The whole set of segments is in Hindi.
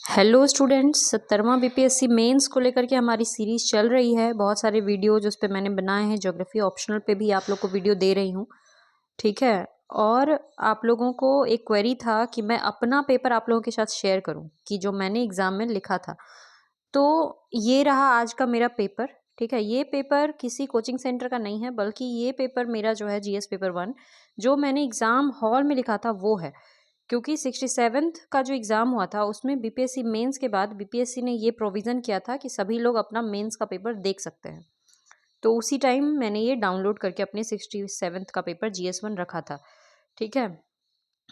हेलो स्टूडेंट्स, 17वां बीपीएससी मेंस को लेकर के हमारी सीरीज़ चल रही है। बहुत सारे वीडियो जो उस पे मैंने बनाए हैं, ज्योग्राफी ऑप्शनल पे भी आप लोग को वीडियो दे रही हूँ, ठीक है। और आप लोगों को एक क्वेरी था कि मैं अपना पेपर आप लोगों के साथ शेयर करूँ कि जो मैंने एग्ज़ाम में लिखा था। तो ये रहा आज का मेरा पेपर, ठीक है। ये पेपर किसी कोचिंग सेंटर का नहीं है, बल्कि ये पेपर मेरा जो है जीएस पेपर 1 जो मैंने एग्ज़ाम हॉल में लिखा था वो है। क्योंकि 67th का जो एग्ज़ाम हुआ था उसमें बीपीएससी मेंस के बाद बीपीएससी ने ये प्रोविज़न किया था कि सभी लोग अपना मेंस का पेपर देख सकते हैं। तो उसी टाइम मैंने ये डाउनलोड करके अपने 67th का पेपर जीएस 1 रखा था, ठीक है।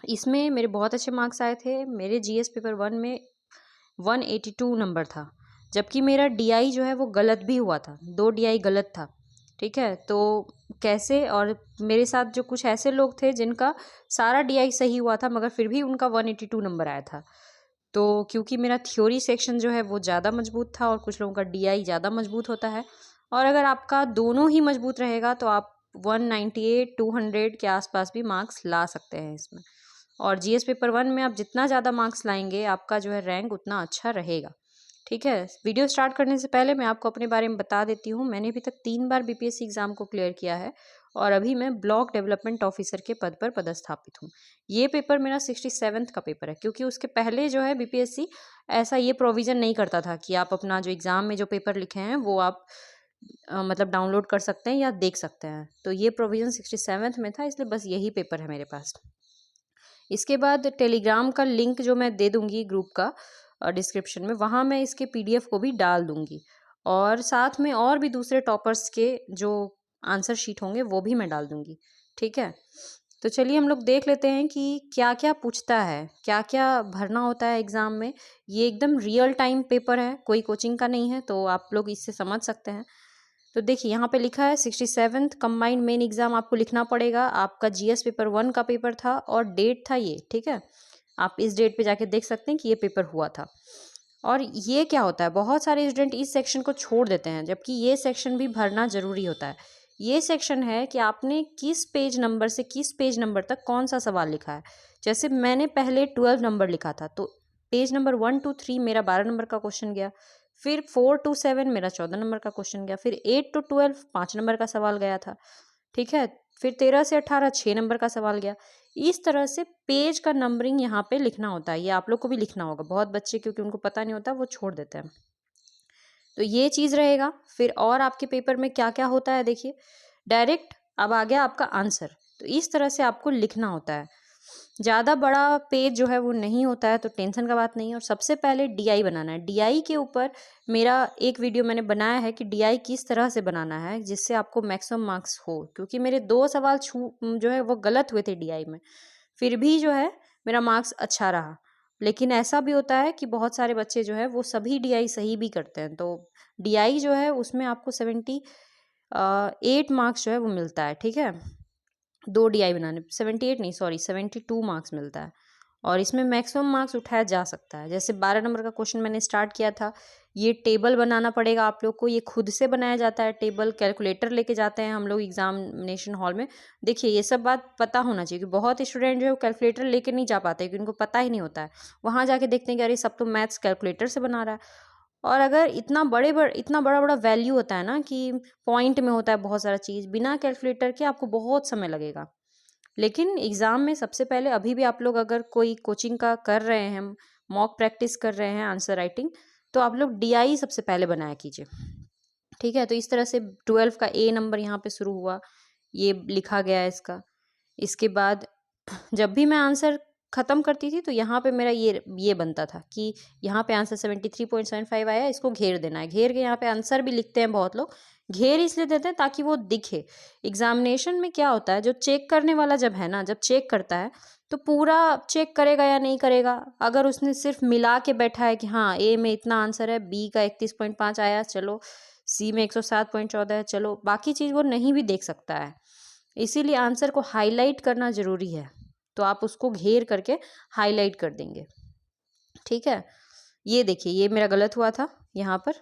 इसमें मेरे बहुत अच्छे मार्क्स आए थे। मेरे जीएस पेपर 1 में 182 नंबर था, जबकि मेरा डीआई जो है वो गलत भी हुआ था, 2 डीआई गलत था, ठीक है। तो कैसे? और मेरे साथ जो कुछ ऐसे लोग थे जिनका सारा डीआई सही हुआ था मगर फिर भी उनका 182 नंबर आया था। तो क्योंकि मेरा थ्योरी सेक्शन जो है वो ज़्यादा मजबूत था और कुछ लोगों का डीआई ज़्यादा मजबूत होता है, और अगर आपका दोनों ही मजबूत रहेगा तो आप 198 200 के आसपास भी मार्क्स ला सकते हैं इसमें। और जीएस पेपर 1 में आप जितना ज़्यादा मार्क्स लाएंगे आपका जो है रैंक उतना अच्छा रहेगा, ठीक है। वीडियो स्टार्ट करने से पहले मैं आपको अपने बारे में बता देती हूँ। मैंने अभी तक 3 बार बीपीएससी एग्जाम को क्लियर किया है और अभी मैं ब्लॉक डेवलपमेंट ऑफिसर के पद पर पदस्थापित हूँ। ये पेपर मेरा 67th का पेपर है, क्योंकि उसके पहले जो है बीपीएससी ऐसा ये प्रोविज़न नहीं करता था कि आप अपना जो एग्ज़ाम में जो पेपर लिखे हैं वो आप मतलब डाउनलोड कर सकते हैं या देख सकते हैं। तो ये प्रोविज़न 67th में था, इसलिए बस यही पेपर है मेरे पास। इसके बाद टेलीग्राम का लिंक जो मैं दे दूंगी ग्रुप का डिस्क्रिप्शन में, वहाँ मैं इसके पीडीएफ को भी डाल दूंगी, और साथ में और भी दूसरे टॉपर्स के जो आंसर शीट होंगे वो भी मैं डाल दूंगी, ठीक है। तो चलिए हम लोग देख लेते हैं कि क्या क्या पूछता है, क्या क्या भरना होता है एग्ज़ाम में। ये एकदम रियल टाइम पेपर है, कोई कोचिंग का नहीं है, तो आप लोग इससे समझ सकते हैं। तो देखिए यहाँ पे लिखा है 67th कंबाइंड मेन एग्जाम आपको लिखना पड़ेगा। आपका जीएस पेपर 1 का पेपर था और डेट था ये, ठीक है। आप इस डेट पे जाके देख सकते हैं कि ये पेपर हुआ था। और ये क्या होता है, बहुत सारे स्टूडेंट इस सेक्शन को छोड़ देते हैं, जबकि ये सेक्शन भी भरना जरूरी होता है। ये सेक्शन है कि आपने किस पेज नंबर से किस पेज नंबर तक कौन सा सवाल लिखा है। जैसे मैंने पहले 12 नंबर लिखा था, तो पेज नंबर 1 to 3 मेरा 12 नंबर का क्वेश्चन गया, फिर 4 to 7 मेरा 14 नंबर का क्वेश्चन गया, फिर 8 to 12 5 नंबर का सवाल गया था, ठीक है। फिर 13 से 18 6 नंबर का सवाल गया। इस तरह से पेज का नंबरिंग यहाँ पे लिखना होता है। ये आप लोग को भी लिखना होगा। बहुत बच्चे क्योंकि उनको पता नहीं होता वो छोड़ देते हैं, तो ये चीज़ रहेगा। फिर और आपके पेपर में क्या क्या होता है देखिए, डायरेक्ट अब आ गया आपका आंसर। तो इस तरह से आपको लिखना होता है। ज़्यादा बड़ा पेज जो है वो नहीं होता है, तो टेंशन का बात नहीं है। और सबसे पहले डीआई बनाना है। डीआई के ऊपर मेरा एक वीडियो मैंने बनाया है कि डीआई किस तरह से बनाना है जिससे आपको मैक्सिमम मार्क्स हो, क्योंकि मेरे 2 सवाल जो है वो गलत हुए थे डीआई में, फिर भी जो है मेरा मार्क्स अच्छा रहा। लेकिन ऐसा भी होता है कि बहुत सारे बच्चे जो है वो सभी डीआई सही भी करते हैं, तो डीआई जो है उसमें आपको 78 मार्क्स जो है वो मिलता है, ठीक है। 2 डीआई बनाने 78 नहीं, सॉरी 72 मार्क्स मिलता है, और इसमें मैक्सिमम मार्क्स उठाया जा सकता है। जैसे 12 नंबर का क्वेश्चन मैंने स्टार्ट किया था, ये टेबल बनाना पड़ेगा आप लोग को। ये खुद से बनाया जाता है टेबल, कैलकुलेटर लेके जाते हैं हम लोग एग्जामिनेशन हॉल में। देखिए ये सब बात पता होना चाहिए कि बहुत स्टूडेंट जो है कैलकुलेटर लेके नहीं जा पाते क्योंकि उनको पता ही नहीं होता है। वहाँ जाके देखते हैं कि अरे सब तो मैथ्स कैलकुलेटर से बना रहा है। और अगर इतना बड़ा बड़ा वैल्यू होता है ना कि पॉइंट में होता है बहुत सारा चीज़, बिना कैलकुलेटर के आपको बहुत समय लगेगा। लेकिन एग्ज़ाम में सबसे पहले, अभी भी आप लोग अगर कोई कोचिंग का कर रहे हैं, मॉक प्रैक्टिस कर रहे हैं आंसर राइटिंग, तो आप लोग डीआई सबसे पहले बनाया कीजिए, ठीक है। तो इस तरह से 12 का ए नंबर यहाँ पे शुरू हुआ, ये लिखा गया है इसका। इसके बाद जब भी मैं आंसर ख़त्म करती थी तो यहाँ पे मेरा ये बनता था कि यहाँ पे आंसर 73.75 आया, इसको घेर देना है। घेर के यहाँ पे आंसर भी लिखते हैं बहुत लोग, घेर इसलिए देते हैं ताकि वो दिखे। एग्जामिनेशन में क्या होता है, जो चेक करने वाला जब है ना, जब चेक करता है तो पूरा चेक करेगा या नहीं करेगा। अगर उसने सिर्फ मिला के बैठा है कि हाँ ए में इतना आंसर है, बी का 31.5 आया, चलो सी में 107.14 है, चलो, बाकी चीज़ वो नहीं भी देख सकता है। इसीलिए आंसर को हाईलाइट करना ज़रूरी है, तो आप उसको घेर करके हाईलाइट कर देंगे, ठीक है। ये देखिए ये मेरा गलत हुआ था, यहाँ पर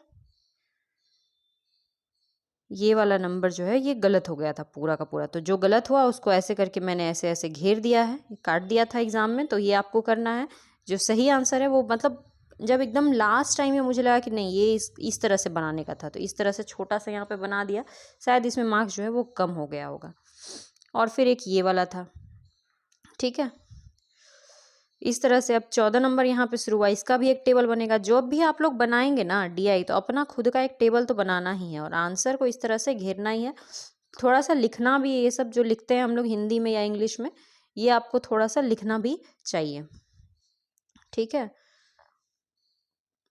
ये वाला नंबर जो है ये गलत हो गया था पूरा का पूरा। तो जो गलत हुआ उसको ऐसे करके मैंने ऐसे ऐसे घेर दिया है, काट दिया था एग्जाम में। तो ये आपको करना है। जो सही आंसर है वो मतलब जब एकदम लास्ट टाइम में मुझे लगा कि नहीं ये इस तरह से बनाने का था, तो इस तरह से छोटा सा यहाँ पे बना दिया, शायद इसमें मार्क्स जो है वो कम हो गया होगा। और फिर एक ये वाला था, ठीक है। इस तरह से अब 14 नंबर यहाँ पे शुरू हुआ, इसका भी एक टेबल बनेगा। जो भी आप लोग बनाएंगे ना DI, तो अपना खुद का एक टेबल तो बनाना ही है और आंसर को इस तरह से घेरना ही है। थोड़ा सा लिखना भी, ये सब जो लिखते हैं हम लोग हिंदी में या इंग्लिश में, ये आपको थोड़ा सा लिखना भी चाहिए, ठीक है।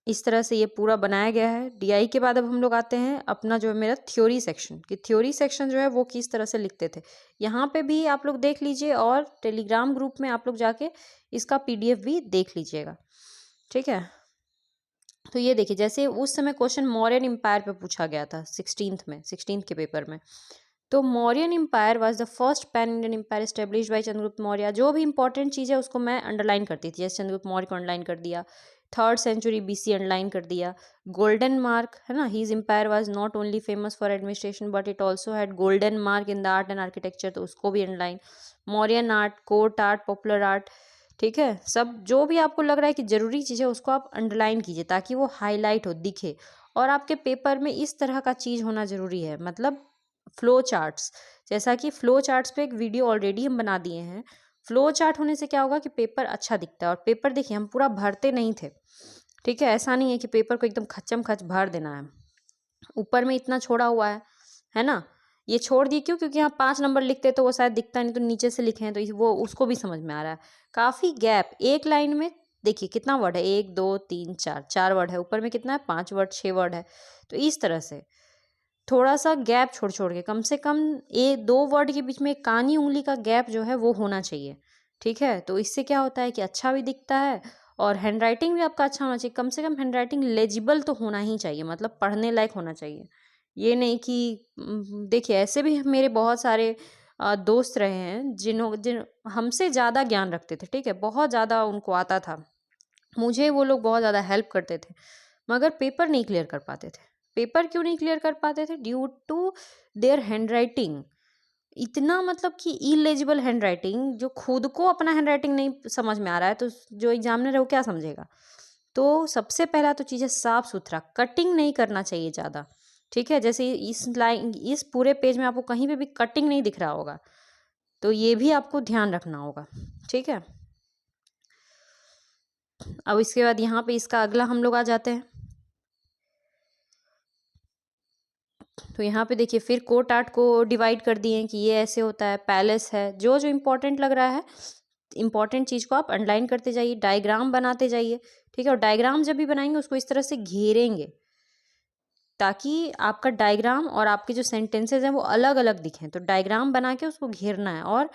इस तरह से ये पूरा बनाया गया है। DI के बाद अब हम लोग आते हैं अपना जो है मेरा थ्योरी सेक्शन, कि थ्योरी सेक्शन जो है वो किस तरह से लिखते थे। यहाँ पे भी आप लोग देख लीजिए और टेलीग्राम ग्रुप में आप लोग जाके इसका PDF भी देख लीजिएगा, ठीक है। तो ये देखिए, जैसे उस समय क्वेश्चन मौर्यन एम्पायर पे पूछा गया था 16th के पेपर में। तो Mauryan empire was the first pan Indian empire established by Chandragupta Maurya. जो भी इंपॉर्टेंट चीज़ है उसको मैं अंडरलाइन करती थी, जैसे चंद्रगुप्त मौर्य को अंडरलाइन कर दिया, 3rd सेंचुरी BC अंडरलाइन कर दिया, गोल्डन मार्क है ना, his empire was not only famous for administration but it also had golden mark in the art and architecture, तो उसको भी underline. Mauryan art, court art, popular art, ठीक है। सब जो भी आपको लग रहा है कि जरूरी चीज़ है उसको आप अंडरलाइन कीजिए ताकि वो हाईलाइट हो, दिखे। और आपके पेपर में इस तरह का चीज़ होना जरूरी है, मतलब फ्लो चार्ट्स। जैसा कि फ्लो चार्ट्स पे एक वीडियो ऑलरेडी हम बना दिए हैं। फ्लो चार्ट होने से क्या होगा कि पेपर अच्छा दिखता है। और पेपर देखिए हम पूरा भरते नहीं थे, ठीक है। ऐसा नहीं है कि पेपर को एकदम खच्चम खच भर देना है, ऊपर में इतना छोड़ा हुआ है ना। ये छोड़ दिए क्यों, क्योंकि यहाँ 5 नंबर लिखते तो वो शायद दिखता नहीं, तो नीचे से लिखे हैं तो वो उसको भी समझ में आ रहा है। काफ़ी गैप एक लाइन में, देखिए कितना वर्ड है, 1 2 3 4, 4 वर्ड है, ऊपर में कितना है, 5 वर्ड, 6 वर्ड है। तो इस तरह से थोड़ा सा गैप छोड़ छोड़ के, कम से कम 2 वर्ड के बीच में एक कानी उंगली का गैप जो है वो होना चाहिए, ठीक है। तो इससे क्या होता है कि अच्छा भी दिखता है और हैंड राइटिंग भी आपका अच्छा होना चाहिए। कम से कम हैंड राइटिंग लेजिबल तो होना ही चाहिए, मतलब पढ़ने लायक होना चाहिए। ये नहीं कि देखिए ऐसे भी मेरे बहुत सारे दोस्त रहे हैं जिन हमसे ज़्यादा ज्ञान रखते थे, ठीक है, बहुत ज़्यादा उनको आता था, मुझे वो लोग बहुत ज़्यादा हेल्प करते थे, मगर पेपर नहीं क्लियर कर पाते थे। पेपर क्यों नहीं क्लियर कर पाते थे? Due to their handwriting. इतना मतलब कि इलेजिबल हैंड राइटिंग, जो खुद को अपना हैंड राइटिंग नहीं समझ में आ रहा है तो जो एग्जामिनर है वो क्या समझेगा। तो सबसे पहला तो चीज़ है साफ सुथरा, कटिंग नहीं करना चाहिए ज़्यादा, ठीक है। जैसे इस पूरे पेज में आपको कहीं पे भी कटिंग नहीं दिख रहा होगा, तो ये भी आपको ध्यान रखना होगा, ठीक है। अब इसके बाद यहाँ पे इसका अगला हम लोग आ जाते हैं। तो यहाँ पे देखिए फिर कोर्ट आर्ट को डिवाइड कर दिए कि ये ऐसे होता है, पैलेस है, जो जो इम्पोर्टेंट लग रहा है इम्पॉर्टेंट चीज़ को आप अंडरलाइन करते जाइए, डायग्राम बनाते जाइए, ठीक है। और डायग्राम जब भी बनाएंगे उसको इस तरह से घेरेंगे ताकि आपका डायग्राम और आपके जो सेंटेंसेज हैं वो अलग अलग दिखें। तो डायग्राम बना के उसको घेरना है और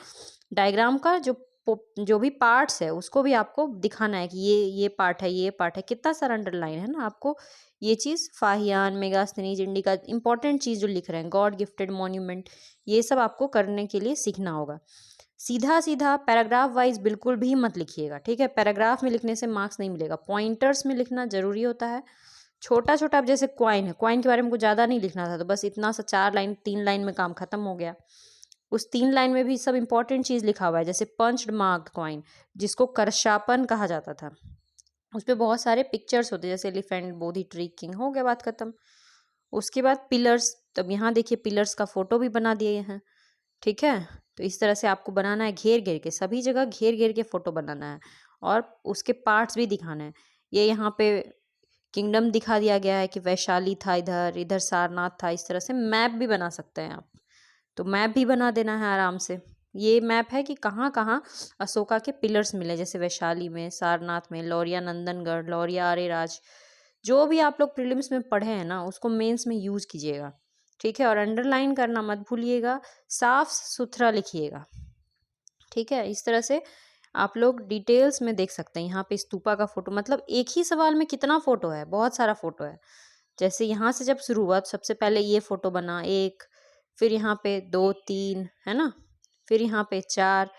डायग्राम का जो भी पार्ट्स है उसको भी आपको दिखाना है कि ये पार्ट है, ये पार्ट है, कितना सारा अंडरलाइन है ना। आपको ये चीज़ फाहियान, मेगास्थनीज, इंडिका, इंपॉर्टेंट चीज़ जो लिख रहे हैं, गॉड गिफ्टेड मॉन्यूमेंट, ये सब आपको करने के लिए सीखना होगा। सीधा सीधा पैराग्राफ वाइज बिल्कुल भी मत लिखिएगा, ठीक है। पैराग्राफ में लिखने से मार्क्स नहीं मिलेगा, पॉइंटर्स में लिखना जरूरी होता है। छोटा छोटा, अब जैसे क्वाइन है, क्वाइन के बारे में कुछ ज़्यादा नहीं लिखना था, तो बस इतना सा 4 लाइन 3 लाइन में काम खत्म हो गया। उस 3 लाइन में भी सब इंपॉर्टेंट चीज़ लिखा हुआ है, जैसे पंच्ड मार्क्ड कॉइन, जिसको करशापन कहा जाता था। उस पर बहुत सारे पिक्चर्स होते, जैसे एलिफेंट, बोधि ट्री, किंग, हो गया बात खत्म। उसके बाद पिलर्स, तब यहाँ देखिए पिलर्स का फोटो भी बना दिए हैं, ठीक है। तो इस तरह से आपको बनाना है, घेर घेर के, सभी जगह घेर घेर के फोटो बनाना है और उसके पार्ट्स भी दिखाना है। ये यहाँ पे किंगडम दिखा दिया गया है कि वैशाली था, इधर इधर सारनाथ था। इस तरह से मैप भी बना सकते हैं आप, तो मैप भी बना देना है आराम से। ये मैप है कि कहाँ कहाँ अशोका के पिलर्स मिले, जैसे वैशाली में, सारनाथ में, लौरिया नंदनगढ़, लौरिया आर्यराज। जो भी आप लोग प्रीलिम्स में पढ़े हैं ना उसको मेंस में यूज कीजिएगा, ठीक है। और अंडरलाइन करना मत भूलिएगा, साफ सुथरा लिखिएगा, ठीक है। इस तरह से आप लोग डिटेल्स में देख सकते हैं। यहाँ पे स्तूपा का फोटो, मतलब एक ही सवाल में कितना फोटो है, बहुत सारा फोटो है। जैसे यहाँ से जब शुरू हुआ तो सबसे पहले ये फोटो बना एक, फिर यहाँ पे 2 3 है ना, फिर यहाँ पे 4।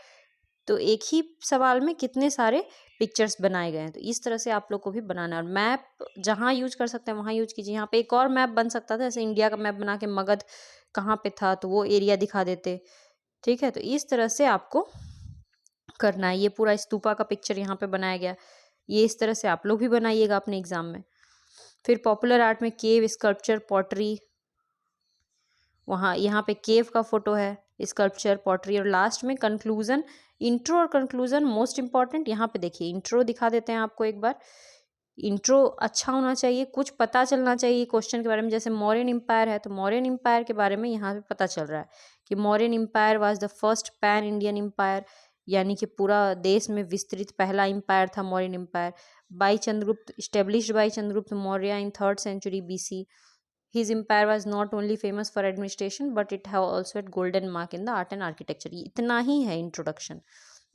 तो एक ही सवाल में कितने सारे पिक्चर्स बनाए गए हैं। तो इस तरह से आप लोग को भी बनाना है। और मैप जहाँ यूज कर सकते हैं वहाँ यूज कीजिए। यहाँ पे एक और मैप बन सकता था, जैसे इंडिया का मैप बना के मगध कहाँ पे था तो वो एरिया दिखा देते, ठीक है। तो इस तरह से आपको करना है। ये पूरा स्तूपा का पिक्चर यहाँ पे बनाया गया, ये इस तरह से आप लोग भी बनाइएगा अपने एग्जाम में। फिर पॉपुलर आर्ट में केव, स्कल्पचर, पॉटरी, वहाँ यहाँ पे केव का फोटो है, स्कल्पचर, पॉटरी, और लास्ट में कंक्लूजन। इंट्रो और कंक्लूजन मोस्ट इंपॉर्टेंट। यहाँ पे देखिए इंट्रो दिखा देते हैं आपको एक बार। इंट्रो अच्छा होना चाहिए, कुछ पता चलना चाहिए क्वेश्चन के बारे में। जैसे मौर्यन एम्पायर है तो मौर्यन एम्पायर के बारे में यहाँ पे पता चल रहा है कि Mauryan empire was the first pan Indian empire, यानी कि पूरा देश में विस्तृत पहला एम्पायर था Mauryan empire. By Chandragupta, established by Chandragupta Maurya in 3rd century BC. His empire was not only famous for administration but it have also had golden mark in the art and architecture. इतना ही है इंट्रोडक्शन,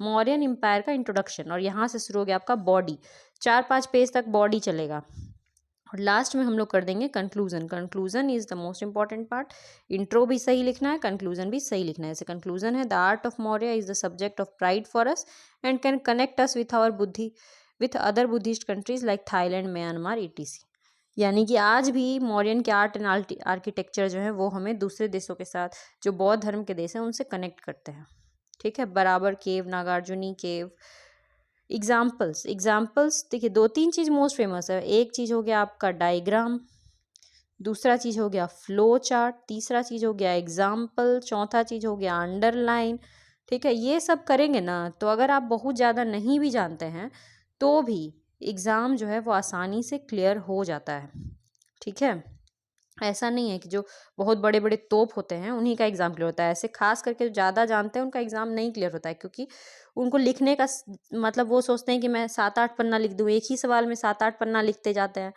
मौर्यन एम्पायर का इंट्रोडक्शन। और यहाँ से शुरू हो गया आपका बॉडी, 4-5 पेज तक बॉडी चलेगा। और लास्ट में हम लोग कर देंगे conclusion. Conclusion is the most important part. Intro भी सही लिखना है, कंक्लूजन भी सही लिखना है। जैसे कंक्लूजन है, the art of Maurya is the subject of pride for us and can connect us with our बुद्धि with other Buddhist countries like Thailand, Myanmar, ETC। यानी कि आज भी मौर्यन के आर्ट एंड आर्किटेक्चर जो है वो हमें दूसरे देशों के साथ, जो बौद्ध धर्म के देश हैं, उनसे कनेक्ट करते हैं। ठीक है, बराबर केव, नागार्जुनी केव। एग्जाम्पल्स देखिए 2-3 चीज़ मोस्ट फेमस है। एक चीज़ हो गया आपका डायग्राम, दूसरा चीज़ हो गया फ्लो चार्ट, तीसरा चीज़ हो गया एग्जाम्पल, चौथा चीज़ हो गया अंडरलाइन। ठीक है, ये सब करेंगे ना तो अगर आप बहुत ज़्यादा नहीं भी जानते हैं तो भी एग्ज़ाम जो है वो आसानी से क्लियर हो जाता है। ठीक है, ऐसा नहीं है कि जो बहुत बड़े बड़े तोप होते हैं उन्हीं का एग्ज़ाम क्लियर होता है। ऐसे खास करके जो ज़्यादा जानते हैं उनका एग्ज़ाम नहीं क्लियर होता है, क्योंकि उनको लिखने का मतलब वो सोचते हैं कि मैं 7-8 पन्ना लिख दूँ, एक ही सवाल में 7-8 पन्ना लिखते जाते हैं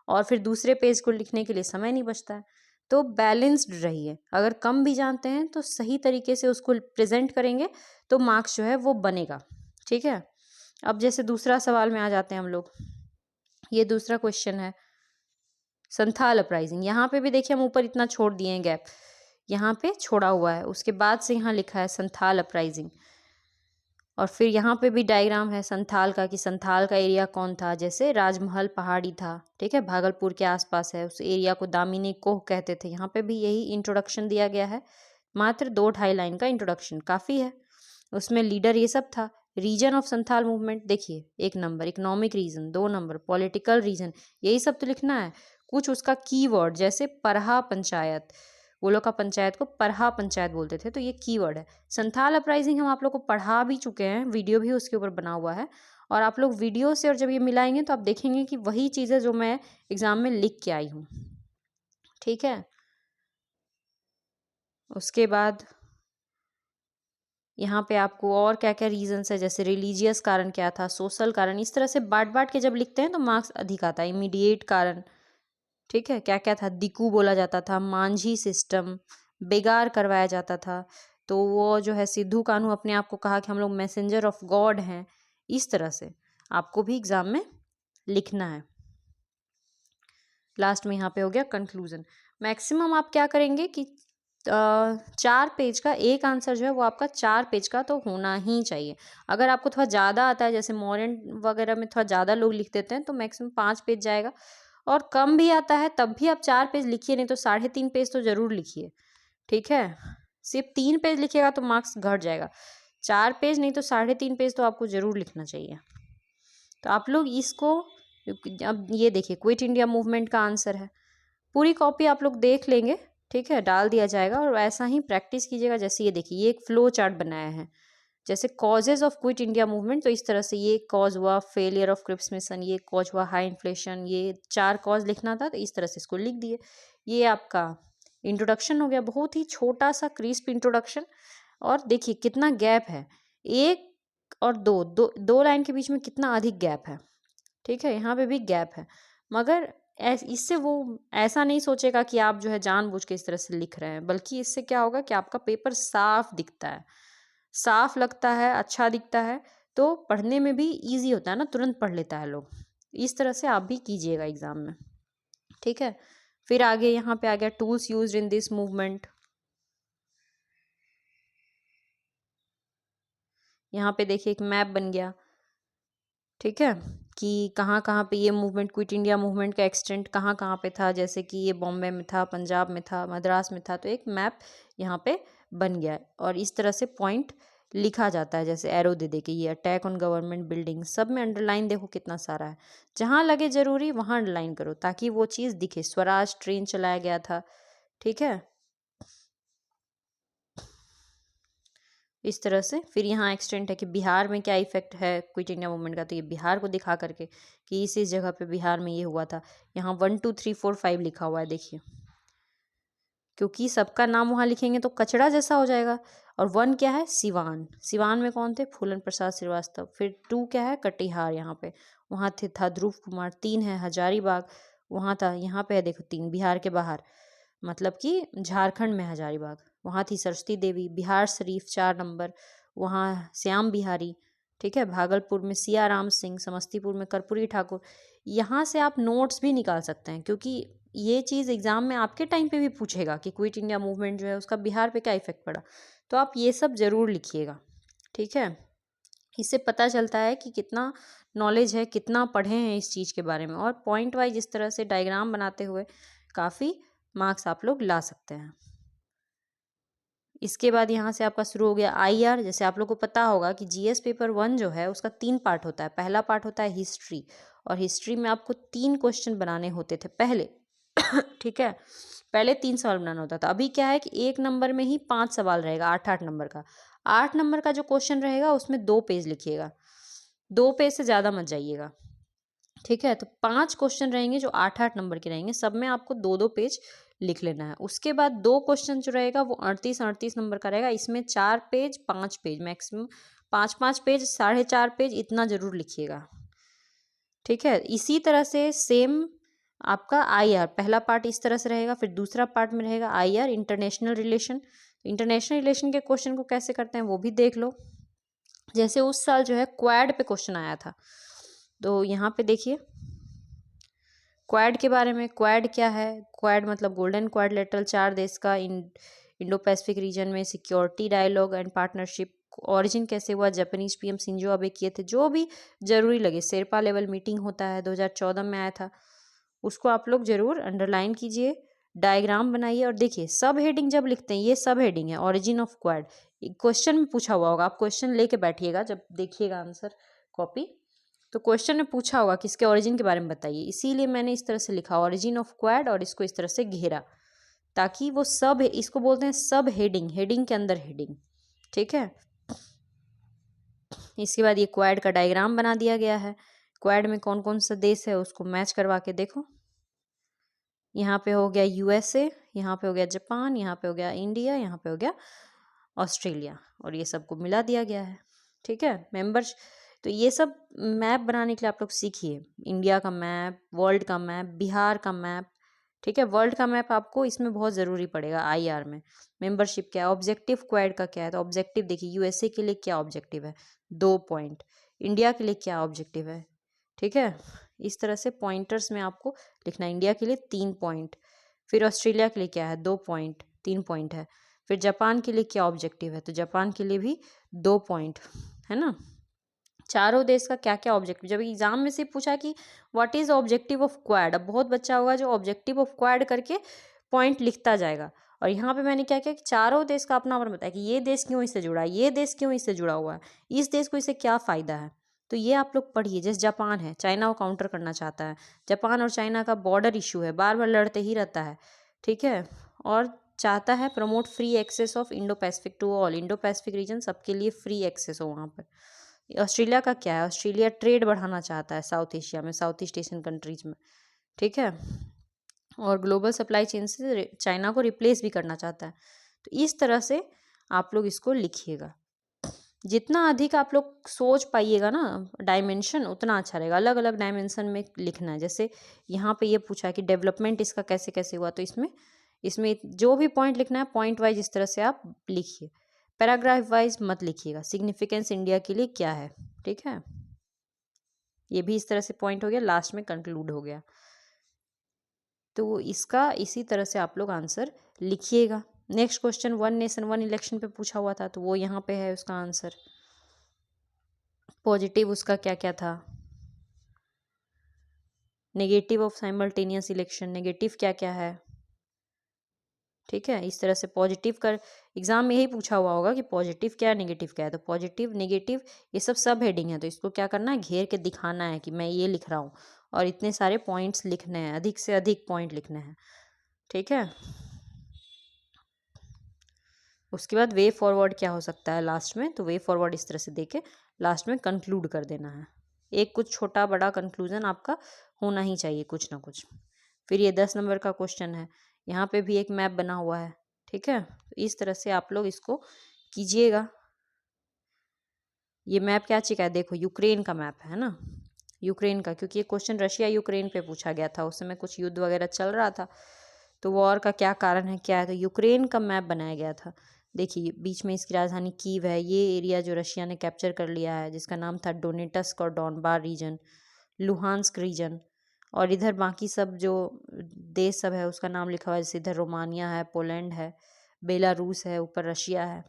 और फिर दूसरे पेज को लिखने के लिए समय नहीं बचता है। तो बैलेंस्ड रहिए, अगर कम भी जानते हैं तो सही तरीके से उसको प्रेजेंट करेंगे तो मार्क्स जो है वो बनेगा। ठीक है, अब जैसे दूसरा सवाल में आ जाते हैं हम लोग। ये दूसरा क्वेश्चन है संथाल अपराइजिंग। यहाँ पे भी देखिए हम ऊपर इतना छोड़ दिए हैं गैप, यहाँ पे छोड़ा हुआ है, उसके बाद से यहाँ लिखा है संथाल अपराइजिंग। और फिर यहाँ पे भी डायग्राम है संथाल का कि संथाल का एरिया कौन था। जैसे राजमहल पहाड़ी था, ठीक है, भागलपुर के आसपास है, उस एरिया को दामिनी कोह कहते थे। यहाँ पे भी यही इंट्रोडक्शन दिया गया है, मात्र 2-2.5 लाइन का इंट्रोडक्शन काफ़ी है। उसमें लीडर ये सब था। रीजन ऑफ संथाल मूवमेंट देखिए 1 नंबर, इकोनॉमिक रीजन 2 नंबर, पॉलिटिकल रीजन, यही सब तो लिखना है। कुछ उसका कीवर्ड जैसे परहा पंचायत, वो लोग का पंचायत को परहा पंचायत बोलते थे, तो ये कीवर्ड है। संथाल अपराइजिंग हम आप लोग को पढ़ा भी चुके हैं, वीडियो भी उसके ऊपर बना हुआ है। और आप लोग वीडियो से और जब ये मिलाएंगे तो आप देखेंगे कि वही चीज़ें जो मैं एग्जाम में लिख के आई हूँ। ठीक है, उसके बाद यहाँ पे आपको और क्या क्या रीजंस है, जैसे रिलीजियस कारण क्या था, सोशल कारण, इस तरह से बांट बांट के जब लिखते हैं तो मार्क्स अधिक आता है। इमीडिएट कारण, ठीक है, क्या क्या था, दिकू बोला जाता था, मांझी सिस्टम, बेगार करवाया जाता था, तो वो जो है सिद्धू कान्हू अपने आप को कहा कि हम लोग मैसेंजर ऑफ गॉड हैं। इस तरह से आपको भी एग्जाम में लिखना है। लास्ट में यहाँ पे हो गया कंक्लूजन। मैक्सिमम आप क्या करेंगे कि 4 पेज का एक आंसर जो है वो आपका 4 पेज का तो होना ही चाहिए। अगर आपको थोड़ा ज़्यादा आता है, जैसे मॉडर्न वगैरह में थोड़ा ज़्यादा लोग लिख देते हैं, तो मैक्सिमम 5 पेज जाएगा। और कम भी आता है तब भी आप 4 पेज लिखिए, नहीं तो 3.5 पेज तो ज़रूर लिखिए। ठीक है, सिर्फ 3 पेज लिखिएगा तो मार्क्स घट जाएगा। 4 पेज नहीं तो 3.5 पेज तो आपको ज़रूर लिखना चाहिए। तो आप लोग इसको, अब ये देखिए क्विट इंडिया मूवमेंट का आंसर है, पूरी कॉपी आप लोग देख लेंगे, ठीक है, डाल दिया जाएगा और ऐसा ही प्रैक्टिस कीजिएगा। जैसे ये देखिए ये एक फ्लो चार्ट बनाया है, जैसे causes of quit India movement, तो इस तरह से ये कॉज हुआ फेलियर ऑफ क्रिप्स मिशन, ये कॉज हुआ हाई इन्फ्लेशन, ये 4 कॉज लिखना था तो इस तरह से इसको लिख दिए। ये आपका इंट्रोडक्शन हो गया, बहुत ही छोटा सा क्रिस्प इंट्रोडक्शन। और देखिए कितना गैप है, 1 और 2 लाइन के बीच में कितना अधिक गैप है। ठीक है, यहाँ पे भी गैप है, मगर इससे वो ऐसा नहीं सोचेगा कि आप जो है जानबूझ के इस तरह से लिख रहे हैं, बल्कि इससे क्या होगा कि आपका पेपर साफ दिखता है, साफ लगता है, अच्छा दिखता है, तो पढ़ने में भी इजी होता है ना, तुरंत पढ़ लेता है लोग। इस तरह से आप भी कीजिएगा एग्जाम में। ठीक है, फिर आगे यहाँ पे आ गया tools used in this movement. यहाँ पे देखिए एक मैप बन गया, ठीक है, कि कहाँ कहाँ पे ये मूवमेंट, क्विट इंडिया मूवमेंट का एक्सटेंट कहाँ कहाँ पे था। जैसे कि ये बॉम्बे में था, पंजाब में था, मद्रास में था, तो एक मैप यहाँ पे बन गया है। और इस तरह से पॉइंट लिखा जाता है, जैसे एरो दे के ये अटैक ऑन गवर्नमेंट बिल्डिंग, सब में अंडरलाइन देखो कितना सारा है। जहाँ लगे जरूरी वहाँ अंडरलाइन करो ताकि वो चीज़ दिखे। स्वराज ट्रेन चलाया गया था, ठीक है, इस तरह से। फिर यहाँ एक्सटेंट है कि बिहार में क्या इफेक्ट है क्विट इंडिया मूवमेंट का, तो ये बिहार को दिखा करके कि इस जगह पे बिहार में ये हुआ था। यहाँ 1 2 3 4 5 लिखा हुआ है, देखिए, क्योंकि सबका नाम वहाँ लिखेंगे तो कचड़ा जैसा हो जाएगा। और 1 क्या है, सिवान, सिवान में कौन थे, फूलन प्रसाद श्रीवास्तव। फिर 2 क्या है, कटिहार, यहाँ पे वहाँ था ध्रुव कुमार। 3 है हजारीबाग, वहाँ था, यहाँ पे है देखो 3 बिहार के बाहर, मतलब कि झारखंड में हजारीबाग, वहाँ थी सरस्वती देवी। बिहार शरीफ 4 नंबर, वहाँ श्याम बिहारी, ठीक है। भागलपुर में सिया राम सिंह, समस्तीपुर में कर्पूरी ठाकुर। यहाँ से आप नोट्स भी निकाल सकते हैं, क्योंकि ये चीज़ एग्जाम में आपके टाइम पे भी पूछेगा कि क्विट इंडिया मूवमेंट जो है उसका बिहार पे क्या इफेक्ट पड़ा, तो आप ये सब जरूर लिखिएगा, ठीक है। इससे पता चलता है कि कितना नॉलेज है, कितना पढ़े हैं इस चीज़ के बारे में। और पॉइंट वाइज इस तरह से डायग्राम बनाते हुए काफ़ी मार्क्स आप लोग ला सकते हैं। इसके बाद यहाँ से आपका शुरू हो गया आईआर। जैसे आप लोग को पता होगा कि जीएस पेपर 1 जो है उसका 3 पार्ट होता है। पहला पार्ट होता है हिस्ट्री, और हिस्ट्री में आपको 3 क्वेश्चन बनाने होते थे पहले ठीक है, पहले 3 सवाल बनाना होता था। अभी क्या है कि 1 नंबर में ही 5 सवाल रहेगा, 8 नंबर का। 8 नंबर का जो क्वेश्चन रहेगा उसमें 2 पेज लिखिएगा, 2 पेज से ज़्यादा मत जाइएगा, ठीक है। तो 5 क्वेश्चन रहेंगे जो 8 नंबर के रहेंगे, सब में आपको 2 पेज लिख लेना है। उसके बाद 2 क्वेश्चन जो रहेगा वो 38 नंबर का रहेगा। इसमें 4 page 5 page maximum, 5 page 4.5 page इतना जरूर लिखिएगा, ठीक है। इसी तरह से सेम आपका आईआर पहला पार्ट इस तरह से रहेगा। फिर दूसरा पार्ट में रहेगा IR international relation. International relation के क्वेश्चन को कैसे करते हैं वो भी देख लो। जैसे उस साल जो है क्वाड पे क्वेश्चन आया था, तो यहाँ पे देखिए क्वाड के बारे में। क्वाड क्या है, क्वाड मतलब गोल्डन क्वाड्रिलेटरल, 4 देश का इंडो पैसिफिक रीजन में security dialogue and partnership. Origin कैसे हुआ, जापानीज पीएम शिंजो अबे किए थे, जो भी जरूरी लगे। शेरपा लेवल मीटिंग होता है, 2014 में आया था, उसको आप लोग जरूर अंडरलाइन कीजिए, डायग्राम बनाइए। और देखिए सब हेडिंग जब लिखते हैं, ये सब हेडिंग है ओरिजिन ऑफ क्वाड। क्वेश्चन में पूछा हुआ होगा, आप क्वेश्चन लेके बैठिएगा जब देखिएगा आंसर कॉपी, तो क्वेश्चन में पूछा होगा कि इसके ओरिजिन के बारे में बताइए। इसीलिए मैंने इस तरह से लिखा ओरिजिन ऑफ क्वाड, और इसको इस तरह से घेरा, ताकि वो सब, इसको बोलते हैं सब हेडिंग, हेडिंग के अंदर हेडिंग, ठीक है। इसके बाद ये क्वाड का डायग्राम बना दिया गया है। क्वाड में कौन कौन सा देश है उसको मैच करवा के देखो। यहाँ पे हो गया यूएसए, यहाँ पे हो गया जापान, यहाँ पे हो गया इंडिया, यहाँ पे हो गया ऑस्ट्रेलिया, और ये सबको मिला दिया गया है, ठीक है। मेंबर्स, तो ये सब मैप बनाने के लिए आप लोग सीखिए। इंडिया का मैप, वर्ल्ड का मैप, बिहार का मैप, ठीक है। वर्ल्ड का मैप आपको इसमें बहुत ज़रूरी पड़ेगा आईआर में। मेंबरशिप क्या है, ऑब्जेक्टिव क्वाड का क्या है, तो ऑब्जेक्टिव देखिए यूएसए के लिए क्या ऑब्जेक्टिव है, 2 पॉइंट। इंडिया के लिए क्या ऑब्जेक्टिव है, ठीक है। इस तरह से पॉइंटर्स में आपको लिखना है। इंडिया के लिए 3 पॉइंट, फिर ऑस्ट्रेलिया के लिए क्या है, 2 पॉइंट, 3 पॉइंट है। फिर जापान के लिए क्या ऑब्जेक्टिव है, तो जापान के लिए भी 2 पॉइंट है ना। चारों देश का क्या क्या ऑब्जेक्टिव, जब एग्जाम में से पूछा कि what is objective of quad, अब बहुत बच्चा होगा जो ऑब्जेक्टिव ऑफ क्वाड करके पॉइंट लिखता जाएगा। और यहाँ पे मैंने क्या किया कि चारों देश का अपना अपना बताया कि ये देश क्यों इससे जुड़ा है, ये देश क्यों इससे जुड़ा हुआ है, इस देश को इससे क्या फ़ायदा है। तो ये आप लोग पढ़िए। जैसे जापान है, चाइना को काउंटर करना चाहता है, जापान और चाइना का बॉर्डर इशू है, बार बार लड़ते ही रहता है, ठीक है। और चाहता है promote free access of Indo Pacific to all, Indo Pacific region सबके लिए फ्री एक्सेस हो वहाँ पर। ऑस्ट्रेलिया का क्या है, ऑस्ट्रेलिया ट्रेड बढ़ाना चाहता है साउथ एशिया में, साउथ ईस्ट एशियन कंट्रीज में, ठीक है। और ग्लोबल सप्लाई चेन से चाइना को रिप्लेस भी करना चाहता है। तो इस तरह से आप लोग इसको लिखिएगा। जितना अधिक आप लोग सोच पाइएगा ना डायमेंशन, उतना अच्छा रहेगा। अलग अलग डायमेंशन में लिखना है। जैसे यहाँ पे ये पूछा है कि डेवलपमेंट इसका कैसे कैसे हुआ, तो इसमें इसमें जो भी पॉइंट लिखना है पॉइंट वाइज इस तरह से आप लिखिए, पैराग्राफ वाइज मत लिखिएगा। सिग्निफिकेंस इंडिया के लिए क्या है, ठीक है। ये भी इस तरह से पॉइंट हो गया, लास्ट में कंक्लूड हो गया। तो इसका इसी तरह से आप लोग आंसर लिखिएगा। नेक्स्ट क्वेश्चन 1 नेशन 1 इलेक्शन पे पूछा हुआ था, तो वो यहाँ पे है उसका आंसर। पॉजिटिव उसका क्या क्या था, negative of simultaneous election, negative क्या क्या है, ठीक है। इस तरह से पॉजिटिव कर एग्जाम में यही पूछा हुआ होगा कि पॉजिटिव क्या है नेगेटिव क्या है, तो पॉजिटिव नेगेटिव ये सब हेडिंग है, तो इसको क्या करना है, घेर के दिखाना है कि मैं ये लिख रहा हूँ और इतने सारे पॉइंट्स लिखने हैं, अधिक से अधिक पॉइंट लिखने हैं। ठीक है। उसके बाद वे फॉरवर्ड क्या हो सकता है लास्ट में, तो वे फॉरवर्ड इस तरह से देके लास्ट में कंक्लूड कर देना है। एक कुछ छोटा बड़ा कंक्लूजन आपका होना ही चाहिए कुछ ना कुछ। फिर ये 10 नंबर का क्वेश्चन है, यहाँ पे भी एक मैप बना हुआ है। ठीक है, तो इस तरह से आप लोग इसको कीजिएगा। ये मैप क्या चीज़ का है, देखो यूक्रेन का मैप है ना, यूक्रेन का, क्योंकि ये क्वेश्चन रशिया यूक्रेन पे पूछा गया था, उस समय कुछ युद्ध वगैरह चल रहा था, तो वॉर का क्या कारण है क्या है, तो यूक्रेन का मैप बनाया गया था। देखिए बीच में इसकी राजधानी कीव है, ये एरिया जो रशिया ने कैप्चर कर लिया है, जिसका नाम था डोनेटस्क और डॉनबार रीजन, लुहांस्क रीजन, और इधर बाकी सब जो देश सब है उसका नाम लिखा हुआ है, जैसे इधर रोमानिया है, पोलैंड है, बेलारूस है, ऊपर रशिया है।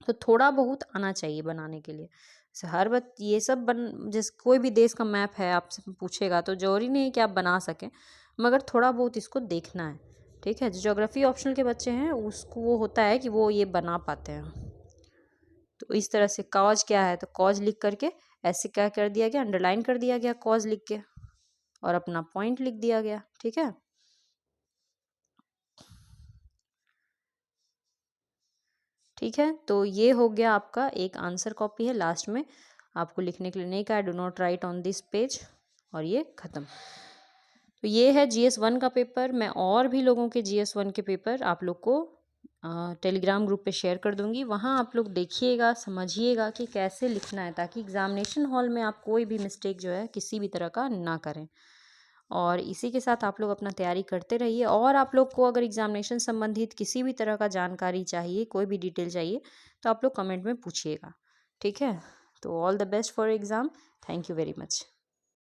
तो थोड़ा बहुत आना चाहिए बनाने के लिए। हर बात ये सब जिस कोई भी देश का मैप है आपसे पूछेगा तो जरूरी नहीं है कि आप बना सकें, मगर थोड़ा बहुत इसको देखना है। ठीक है, जो ज्योग्राफी ऑप्शनल के बच्चे हैं उसको वो होता है कि वो ये बना पाते हैं। तो इस तरह से कॉज क्या है, तो कॉज लिख करके ऐसे क्या कर दिया गया, अंडरलाइन कर दिया गया कॉज लिख के, और अपना पॉइंट लिख दिया गया। ठीक है, ठीक है, तो ये हो गया आपका एक आंसर कॉपी है, लास्ट में आपको लिखने के लिए नहीं कहा, do not right on this page, और ये खत्म। तो ये है GS1 का पेपर। मैं और भी लोगों के GS1 के पेपर आप लोग को टेलीग्राम ग्रुप पे शेयर कर दूंगी, वहाँ आप लोग देखिएगा, समझिएगा कि कैसे लिखना है, ताकि एग्जामिनेशन हॉल में आप कोई भी मिस्टेक जो है किसी भी तरह का ना करें। और इसी के साथ आप लोग अपना तैयारी करते रहिए, और आप लोग को अगर एग्जामिनेशन संबंधित किसी भी तरह का जानकारी चाहिए, कोई भी डिटेल चाहिए, तो आप लोग कमेंट में पूछिएगा। ठीक है, तो all the best for exam. Thank you very much.